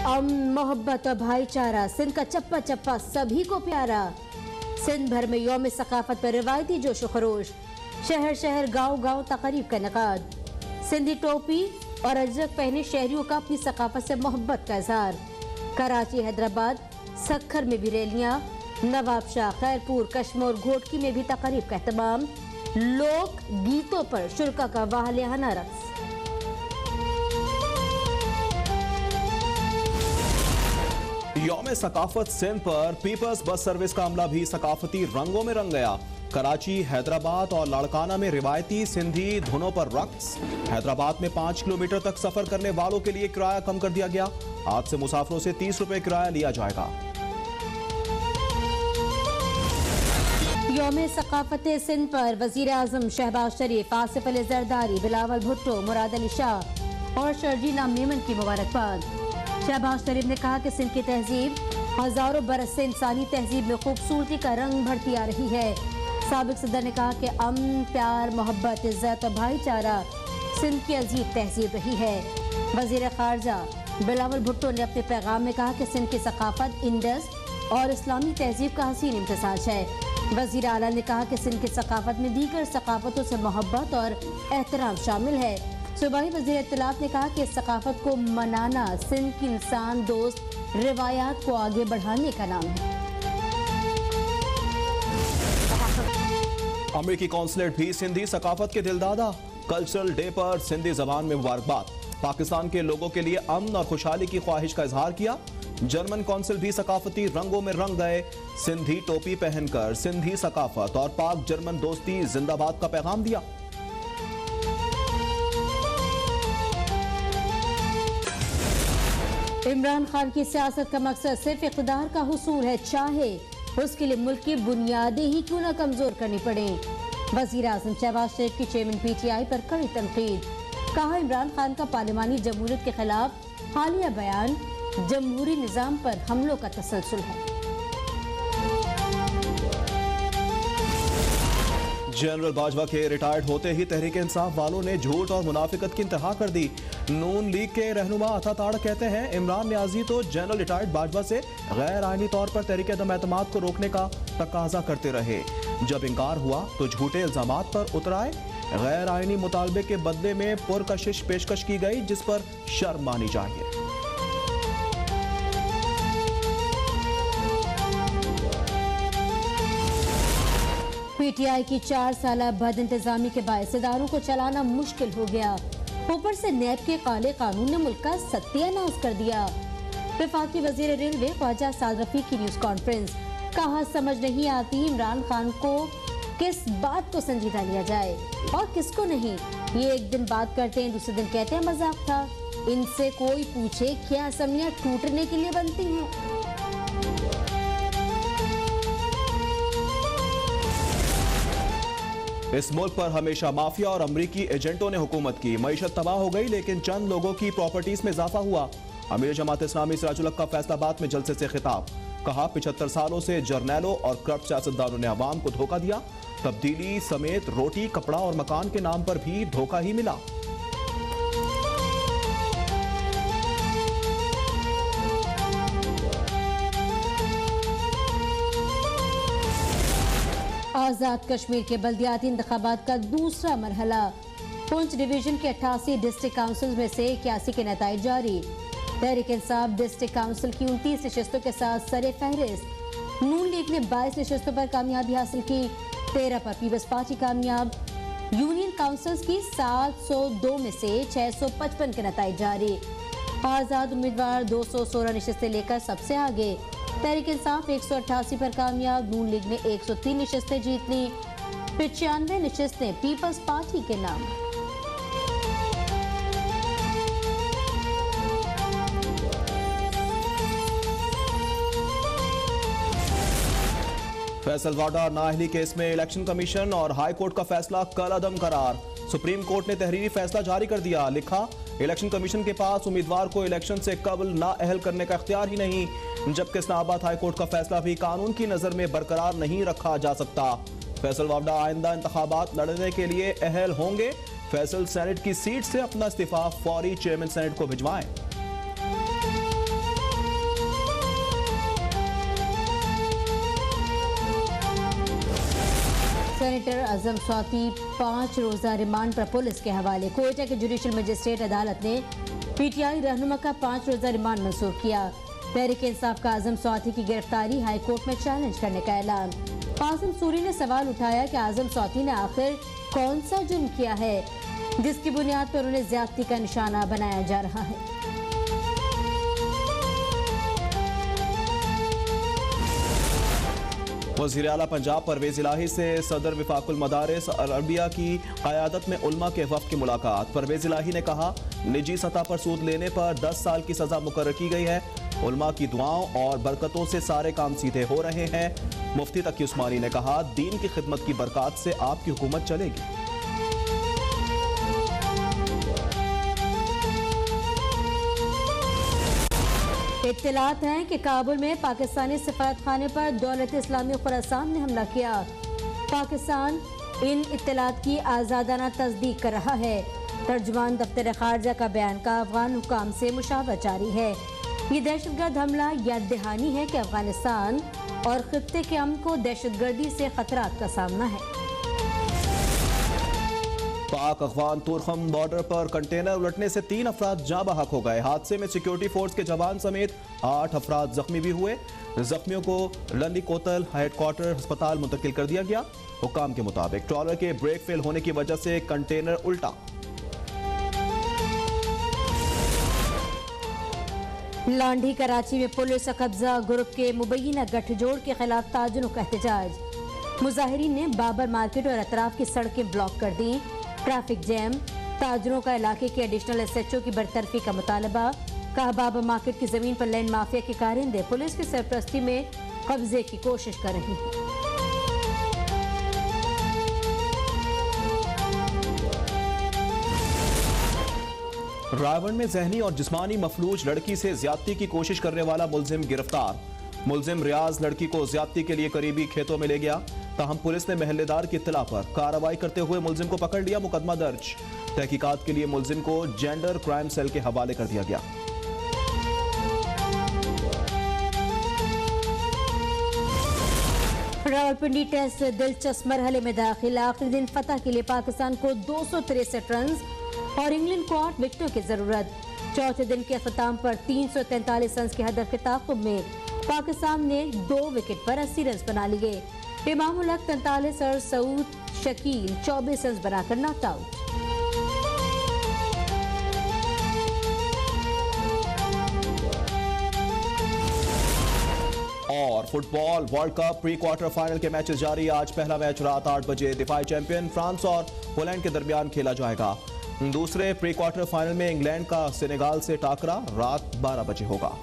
मोहब्बत और भाईचारा, सिंध का चप्पा चप्पा सभी को प्यारा। सिंध भर में यौम सकाफत पर रिवायती जोश खरोश, शहर शहर गांव गांव तकरीब का इनेकाद। सिंधी टोपी और अजरक पहने शहरियों का अपनी सकाफत से मोहब्बत का इजहार। कराची, हैदराबाद, सक्खर में भी रैलियां, नवाबशाह, खैरपुर, कश्मीर, घोटकी में भी तकरीब का एहतमाम। लोक गीतों पर शुरका का वाहलियाना रक्स। यौम सकाफत सिंध पर पीपल्स बस सर्विस का अमला भी सकाफती रंगों में रंग गया। कराची, हैदराबाद और लाड़काना में रिवायती सिंधी धुनों पर रक्स। हैदराबाद में 5 किलोमीटर तक सफर करने वालों के लिए किराया कम कर दिया गया। आज से मुसाफिरों से 30 रुपए किराया लिया जाएगा। यौम सकाफत सिंध पर वजीर आजम शहबाज शरीफ, आसिफ अली जरदारी, बिलावल भुट्टो, मुराद अली शाह और शर्जीला मेमन की मुबारकबाद। शहबाज शरीफ ने कहा कि सिंध की तहजीब हजारों बरस से इंसानी तहजीब में खूबसूरती का रंग भरती आ रही है। साबिक सदर ने कहा कि अमन, प्यार, मोहब्बत, इज्जत और भाईचारा सिंध की अजीब तहजीब रही है। वजीर खारजा बिलावल भुट्टो ने अपने पैगाम में कहा कि सिंध की सकाफत इंडस और इस्लामी तहजीब का हसीन इम्तिसाज है। वजीर आला ने कहा कि सिंध की सकाफत में दीगर सकाफतों से मोहब्बत और एहतराम शामिल है। सूबाई वजीर इत्तलाफ ने कहा कि इस सकाफत को मनाना सिंध की इंसान दोस्त रिवायात को आगे बढ़ाने का नाम है। अमेरिकी कॉन्सुलेट भी सिंधी सकाफत के दिलदादा। कल्चरल डे पर सिंधी जबान में मुबारकबाद। पाकिस्तान के लोगों के लिए अमन और खुशहाली की ख्वाहिश का इजहार किया। जर्मन कौंसिल भी सकाफती रंगों में रंग गए। सिंधी टोपी पहनकर सिंधी सकाफत और पाक जर्मन दोस्ती जिंदाबाद का पैगाम दिया। इमरान खान की सियासत का मकसद सिर्फ इक़्तिदार का हुसूल है, चाहे उसके लिए मुल्क की बुनियादें ही क्यों न कमजोर करनी पड़े। वजीर आजम शहबाज शरीफ की चेयरमैन PTI पर कड़ी तनकीद। कहा, इमरान खान का पार्लिमानी जमहूरियत के खिलाफ हालिया बयान जमहूरी निजाम पर हमलों का तसलसल है। जनरल बाजवा के रिटायर्ड होते ही तहरीक इंसाफ वालों ने झूठ और मुनाफिकत की इंतहा कर दी। नून लीग के रहनुमा अता ताड़ कहते हैं, इमरान न्याजी तो जनरल रिटायर्ड बाजवा से गैर आईनी तौर पर तहरीक अदम एतमाद को रोकने का तकाजा करते रहे। जब इंकार हुआ तो झूठे इल्जामात पर उतराए। गैर आईनी मुतालबे के बदले में पुरकशिश पेशकश की गई, जिस पर शर्म मानी चाहिए। PTI की 4 साल बद इंतजामी के बायस इदारों को चलाना मुश्किल हो गया। ऊपर से नैब के काले कानून ने मुल्क का सत्यानाश कर दिया। वफाकी वजीर रेलवे ख्वाजा साद रफीक की न्यूज कॉन्फ्रेंस। कहा, समझ नहीं आती इमरान खान को किस बात को संजीदा लिया जाए और किसको नहीं। ये एक दिन बात करते हैं, दूसरे दिन कहते हैं मजाक था। इनसे कोई पूछे क्या असमियां टूटने के लिए बनती हैं। इस मुल्क पर हमेशा माफिया और अमरीकी एजेंटों ने हुकूमत की। मईशत तबाह हो गई, लेकिन चंद लोगों की प्रॉपर्टीज में इजाफा हुआ। अमीर जमात इस्लामी सिराजुल हक का फैसलाबाद में जलसे से खिताब। कहा, 75 सालों से जर्नैलों और करप्ट सियासतदानों ने अवाम को धोखा दिया। तब्दीली समेत रोटी, कपड़ा और मकान के नाम पर भी धोखा ही मिला। आजाद कश्मीर के बल्दियाती इंतखाबात का दूसरा मरहला। पुंछ डिवीजन के 88 डिस्ट्रिक्ट काउंसिल में से 81 के नताइज जारी। तहरीक इंसाफ डिस्ट्रिक्ट काउंसिल की 29 नशस्तों के साथ सरे फहरिस्त। नून लीग ने 22 नशस्तों पर कामयाबी हासिल की। 13 पर पीपल्स पार्टी कामयाब। यूनियन काउंसिल्स की 702 में से 655 के नताइज जारी। आजाद उम्मीदवार 216 नशस्तें लेकर सबसे आगे। तहरीक इंसाफ 188 पर कामयाब। नून लीग ने 103 नशस्तें जीत ली। 95 नशस्तें पीपल्स पार्टी के नाम। फैसल वाडा नाअहली केस में इलेक्शन कमीशन और हाई कोर्ट का फैसला कल अदम करार। सुप्रीम कोर्ट ने तहरीरी फैसला जारी कर दिया। लिखा, इलेक्शन कमीशन के पास उम्मीदवार को इलेक्शन से कबल नाअहल करने का इख्तियार ही नहीं, जबकि इस्लामाबाद हाई कोर्ट का फैसला भी कानून की नजर में बरकरार नहीं रखा जा सकता। फैसल वाडा आइंदा इंतखाबात लड़ने के लिए अहल होंगे। फैसल सेनेट की सीट से अपना इस्तीफा फौरी चेयरमैन सेनेट को भिजवाएं। सेनेटर आजम सौती 5 रोजा रिमांड पर पुलिस के हवाले। कोयटा के जुडिशल मजिस्ट्रेट अदालत ने पीटीआई रहनुमा का 5 रोजा रिमांड मंजूर किया। तहरीक इंसाफ का आजम सौती की गिरफ्तारी हाई कोर्ट में चैलेंज करने का ऐलान। कासिम सूरी ने सवाल उठाया कि आजम सौती ने आखिर कौन सा जुर्म किया है जिसकी बुनियाद पर उन्हें ज्यादती का निशाना बनाया जा रहा है। वज़ीर आला पंजाब परवेज इलाही से सदर विफाकुल मदारिस अरबिया की क़यादत में उलमा के वफ़द की मुलाकात। परवेज इलाही ने कहा, निजी सतह पर सूद लेने पर 10 साल की सजा मुकर्रर की गई है। उलमा की दुआओं और बरकतों से सारे काम सीधे हो रहे हैं। मुफ्ती तकी उस्मानी ने कहा, दीन की खिदमत की बरकत से आपकी हुकूमत चलेगी। इत्तलात हैं कि काबुल में पाकिस्तानी सफारत खाने पर दौलत इस्लामी खुरासान ने हमला किया। पाकिस्तान इन इत्तलात की आज़ादाना तस्दीक कर रहा है। तर्जुमान दफ्तर खारजा का बयान का अफगान हुकाम से मुशावरत जारी है। ये दहशतगर्द हमला याद दहानी है कि अफगानिस्तान और खित्ते के अमन को दहशतगर्दी से खतरात का सामना है। पाक अफगान तुरखम बॉर्डर पर कंटेनर उलटने से 3 अफराद जाँ बहक हो गए। हादसे में सिक्योरिटी फोर्स के जवान समेत 8 अफराद जख्मी भी हुए। जख्मियों को लंदी कोतल हेडक्वार्टर अस्पताल मुंतकिल कर दिया गया। हुकाम के मुताबिक ट्रॉलर के ब्रेक फेल होने की वजह से कंटेनर उल्टा। लांडी कराची में पुलिस कब्जा ग्रुप के मुबैना गठजोड़ के खिलाफ ताजुनों का एहतजाज। मुजाहिरीन ने बाबर मार्केट और अतराफ की सड़कें ब्लॉक कर दी। Traffic jam. ताजरों का इलाके के एडिशनल SHO की बरतरफी का मुतालबा। कहा, बाबर मार्केट की जमीन पर लैंड माफिया के कारिंदे पुलिस की सरपरस्ती में कब्जे की कोशिश कर रही हैं। रावण में जहनी और जिस्मानी मफलूज लड़की से ज्यादती की कोशिश करने वाला मुलजिम गिरफ्तार। मुलजिम रियाज लड़की को ज्यादती के लिए करीबी खेतों में ले गया। ताहम पुलिस ने महल्लेदार की इत्तला पर कार्रवाई करते हुए मुलजिम को पकड़ लिया। मुकदमा दर्ज। तहकीकात के लिए मुलजिम को जेंडर क्राइम सेल के हवाले कर दिया गया। रावलपिंडी टेस्ट दिलचस्प मरहले में दाखिल। आखिरी दिन फतह के लिए पाकिस्तान को 263 रन और इंग्लैंड को 8 विकेटों की जरूरत। चौथे दिन के अख्ताम पर 343 रन के हदफ के ताक़ुब में पाकिस्तान ने 2 विकेट पर 80 रन बना लिए। इमामुल हक 43 और सऊद शकील 24 रन बनाकर नॉट आउट। और football world cup pre quarter final के मैचेस जारी। आज पहला मैच रात 8 बजे दिफाई चैंपियन फ्रांस और पोलैंड के दरमियान खेला जाएगा। दूसरे प्री क्वार्टर फाइनल में इंग्लैंड का सेनेगाल से टाकरा रात 12 बजे होगा।